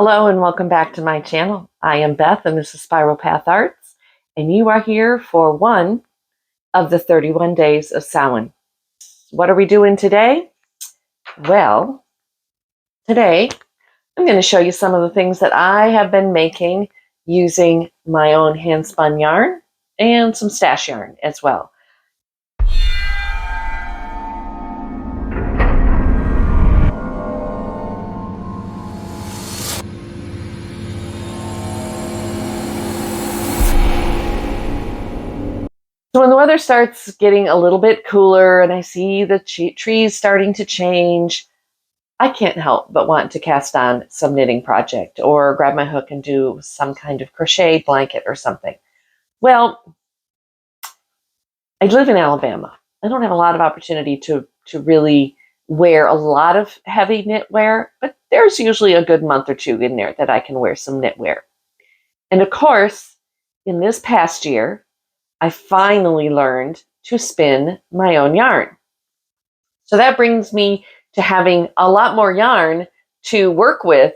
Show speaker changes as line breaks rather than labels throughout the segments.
Hello and welcome back to my channel. I am Beth and this is Spiral Path Arts, and you are here for one of the 31 days of Samhain. What are we doing today? Well, today I'm going to show you some of the things that I have been making using my own hand spun yarn and some stash yarn as well. So when the weather starts getting a little bit cooler and I see the trees starting to change, I can't help but want to cast on some knitting project or grab my hook and do some kind of crochet blanket or something. Well, I live in Alabama. I don't have a lot of opportunity to really wear a lot of heavy knitwear, but there's usually a good month or two in there that I can wear some knitwear. And of course, in this past year, I finally learned to spin my own yarn. So that brings me to having a lot more yarn to work with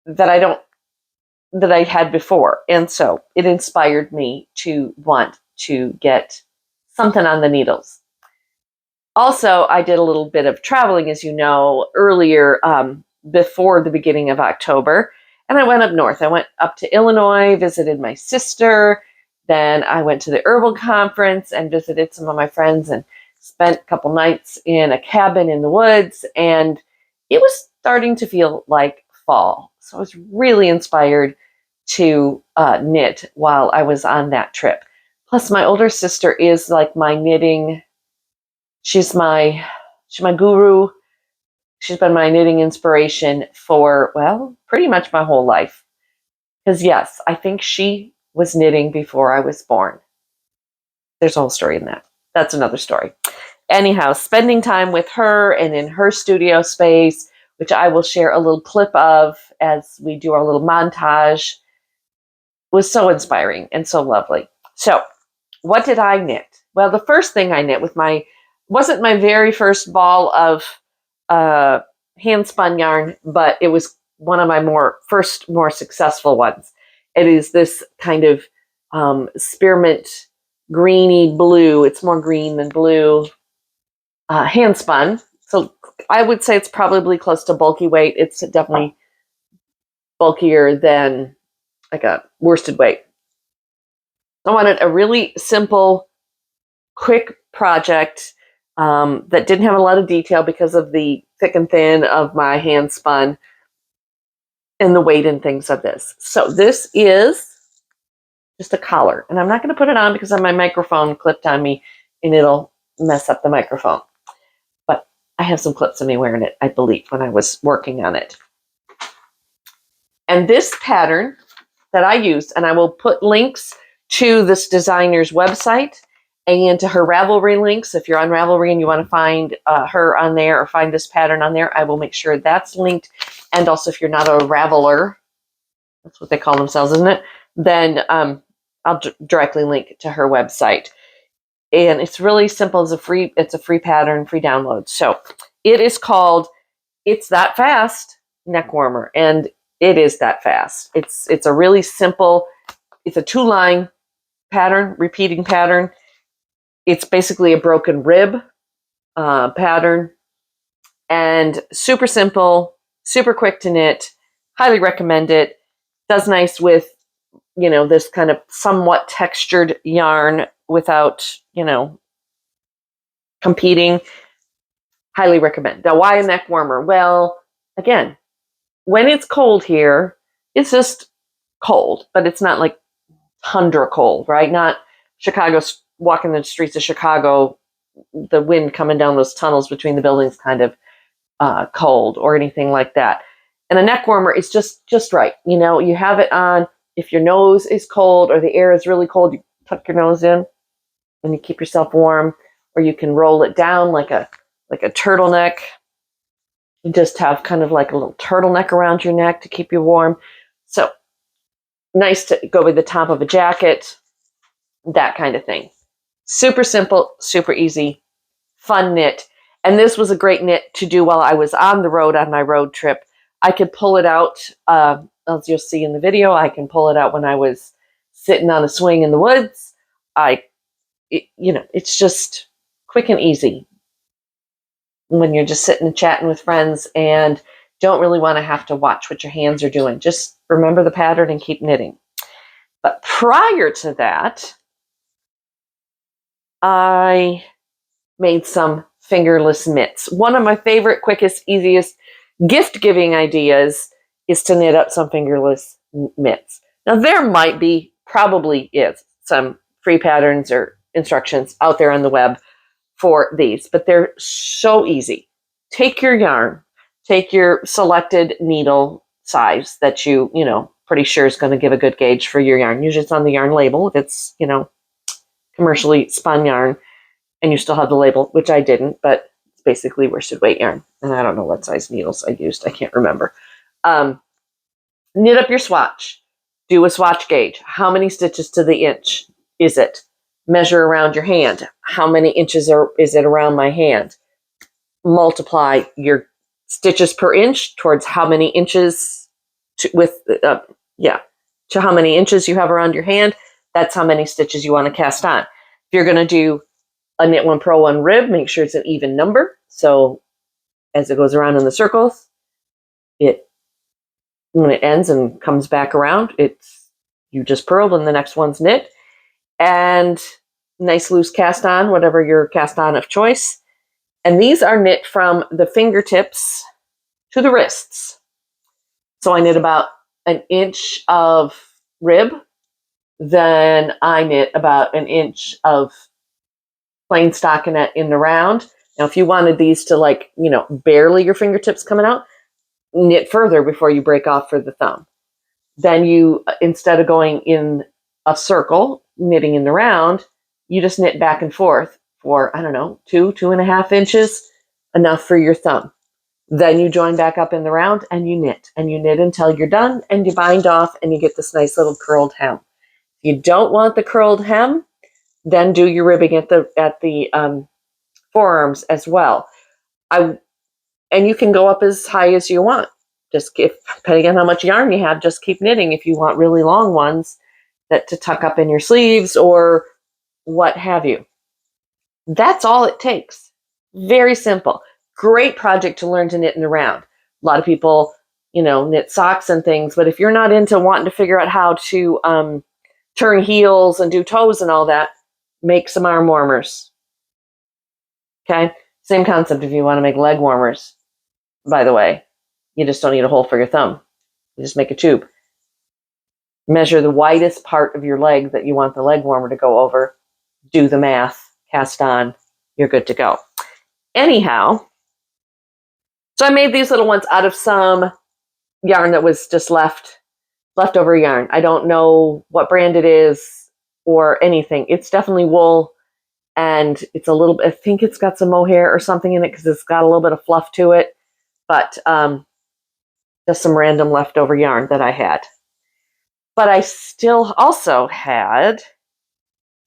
that I had before. And so it inspired me to want to get something on the needles. Also, I did a little bit of traveling, as you know, earlier before the beginning of October. And I went up north. I went up to Illinois, visited my sister. Then I went to the herbal conference and visited some of my friends and spent a couple nights in a cabin in the woods. And it was starting to feel like fall. So I was really inspired to knit while I was on that trip. Plus, my older sister is like my knitting. She's my guru. She's been my knitting inspiration for, well, pretty much my whole life. Because yes, I think she was knitting before I was born. There's a whole story in that. That's another story. Anyhow, spending time with her and in her studio space, which I will share a little clip of as we do our little montage, was so inspiring and so lovely. So, what did I knit? Well, the first thing I knit wasn't my very first ball of hand spun yarn, but it was one of my more successful ones. It is this kind of spearmint greeny blue. It's more green than blue. Hand spun. So I would say it's probably close to bulky weight. It's definitely bulkier than like a worsted weight. I wanted a really simple, quick project that didn't have a lot of detail because of the thick and thin of my hand spun and the weight and things of this. So this is just a collar, and I'm not going to put it on because I have my microphone clipped on me and it'll mess up the microphone. But I have some clips of me wearing it, I believe, when I was working on it. And this pattern that I used, and I will put links to this designer's website and to her Ravelry links. If you're on Ravelry and you want to find her on there or find this pattern on there, I will make sure that's linked. And also, if you're not a Raveler, that's what they call themselves, isn't it? Then I'll directly link to her website. And it's really simple. It's a free pattern, free download. So it is called It's That Fast Neck Warmer. And it is that fast. It's a really simple, it's a 2-line pattern, repeating pattern. It's basically a broken rib pattern, and super simple, super quick to knit. Highly recommend it. Does nice with, this kind of somewhat textured yarn without, competing. Highly recommend. Now, why a neck warmer? Well, again, when it's cold here, it's just cold, but it's not like tundra cold, right? Not Chicago's walking the streets of Chicago, the wind coming down those tunnels between the buildings kind of cold or anything like that. And a neck warmer is just right. You have it on. If your nose is cold or the air is really cold, you tuck your nose in and you keep yourself warm, or you can roll it down like a turtleneck. You just have kind of like a little turtleneck around your neck to keep you warm. So nice to go with the top of a jacket, that kind of thing. Super simple, super easy, fun knit. And this was a great knit to do while I was on the road on my road trip. I could pull it out, as you'll see in the video, I can pull it out when I was sitting on a swing in the woods. It's just quick and easy when you're just sitting and chatting with friends and don't really want to have to watch what your hands are doing. Just remember the pattern and keep knitting. But prior to that, I made some fingerless mitts. One of my favorite, quickest, easiest gift giving ideas is to knit up some fingerless mitts. Now, there might be, probably is, some free patterns or instructions out there on the web for these, but they're so easy. Take your yarn, take your selected needle size that pretty sure is going to give a good gauge for your yarn. Usually it's on the yarn label if it's, commercially spun yarn and you still have the label, which I didn't, but it's basically worsted weight yarn. And I don't know what size needles I used. I can't remember. Knit up your swatch. Do a swatch gauge. How many stitches to the inch is it? Measure around your hand. How many inches is it around my hand? Multiply your stitches per inch towards how many inches to how many inches you have around your hand. That's how many stitches you want to cast on. If you're going to do a knit one, purl one, rib, make sure it's an even number. So as it goes around in the circles, when it ends and comes back around, you just purled and the next one's knit. And nice loose cast on, whatever your cast on of choice. And these are knit from the fingertips to the wrists. So I knit about an inch of rib, then I knit about an inch of plain stockinette in the round. Now, if you wanted these to barely your fingertips coming out, knit further before you break off for the thumb. Then you, instead of going in a circle, knitting in the round, you just knit back and forth for, 2.5 inches, enough for your thumb. Then you join back up in the round and you knit until you're done and you bind off and you get this nice little curled hem. If you don't want the curled hem, then do your ribbing at the forearms as well. And you can go up as high as you want. Depending on how much yarn you have, just keep knitting if you want really long ones to tuck up in your sleeves or what have you. That's all it takes. Very simple. Great project to learn to knit in the round. A lot of people, knit socks and things, but if you're not into wanting to figure out how to turn heels and do toes and all that, make some arm warmers. Okay? Same concept if you want to make leg warmers, by the way. You just don't need a hole for your thumb. You just make a tube. Measure the widest part of your leg that you want the leg warmer to go over. Do the math. Cast on. You're good to go. Anyhow, so I made these little ones out of some yarn that was just leftover yarn. I don't know what brand it is or anything. It's definitely wool, and it's I think it's got some mohair or something in it because it's got a little bit of fluff to it, but just some random leftover yarn that I had. But I still also had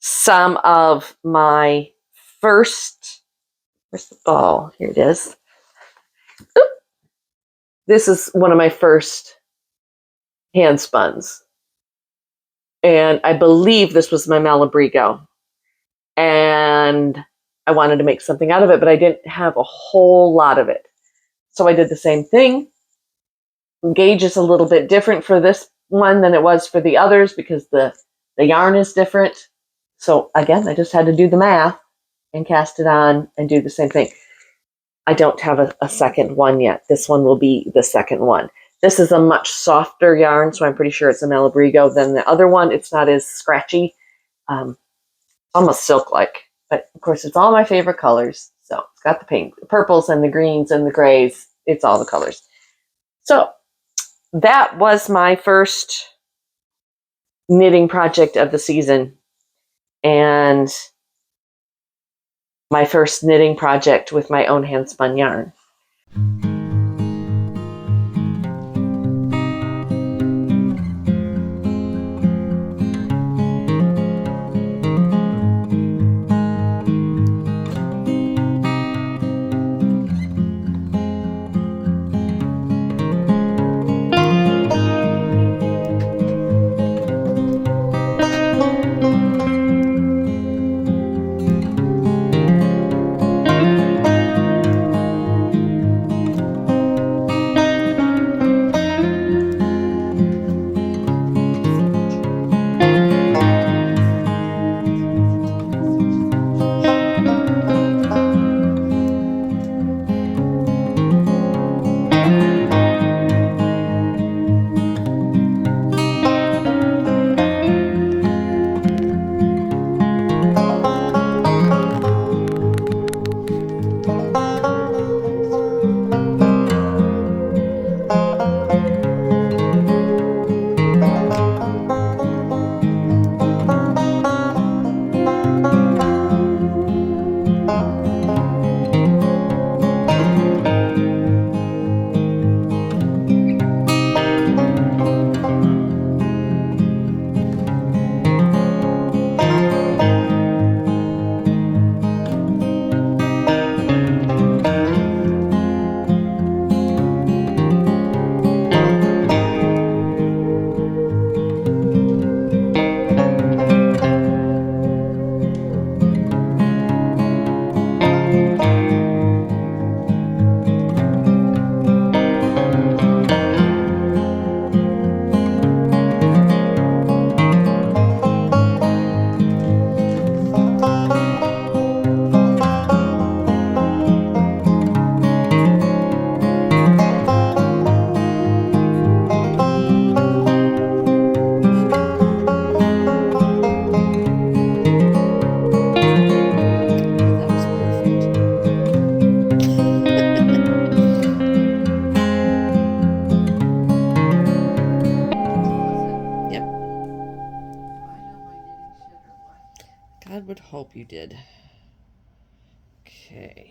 some of my first, where's the ball? Here it is. Oop. This is one of my first handspuns. And I believe this was my Malabrigo. And I wanted to make something out of it, but I didn't have a whole lot of it. So I did the same thing. Gauge is a little bit different for this one than it was for the others because the yarn is different. So again, I just had to do the math and cast it on and do the same thing. I don't have a second one yet. This one will be the second one. This is a much softer yarn, so I'm pretty sure it's a Malabrigo than the other one. It's not as scratchy. Almost silk-like. But of course, it's all my favorite colors. So it's got the pink, the purples, and the greens, and the grays. It's all the colors. So that was my first knitting project of the season. And my first knitting project with my own handspun yarn. would hope you did. Okay.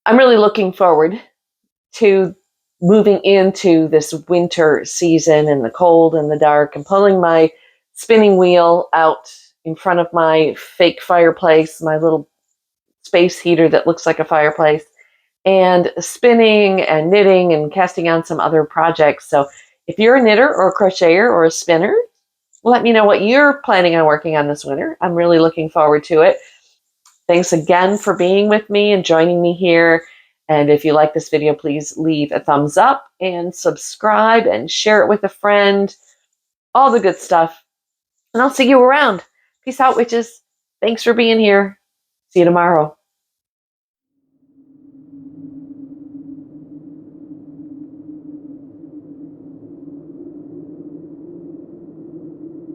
I'm really looking forward to moving into this winter season and the cold and the dark and pulling my spinning wheel out in front of my fake fireplace, my little space heater that looks like a fireplace, and spinning and knitting and casting on some other projects. So if you're a knitter or a crocheter or a spinner, let me know what you're planning on working on this winter. I'm really looking forward to it. Thanks again for being with me and joining me here. And if you like this video, please leave a thumbs up and subscribe and share it with a friend. All the good stuff. And I'll see you around. Peace out, witches. Thanks for being here. See you tomorrow.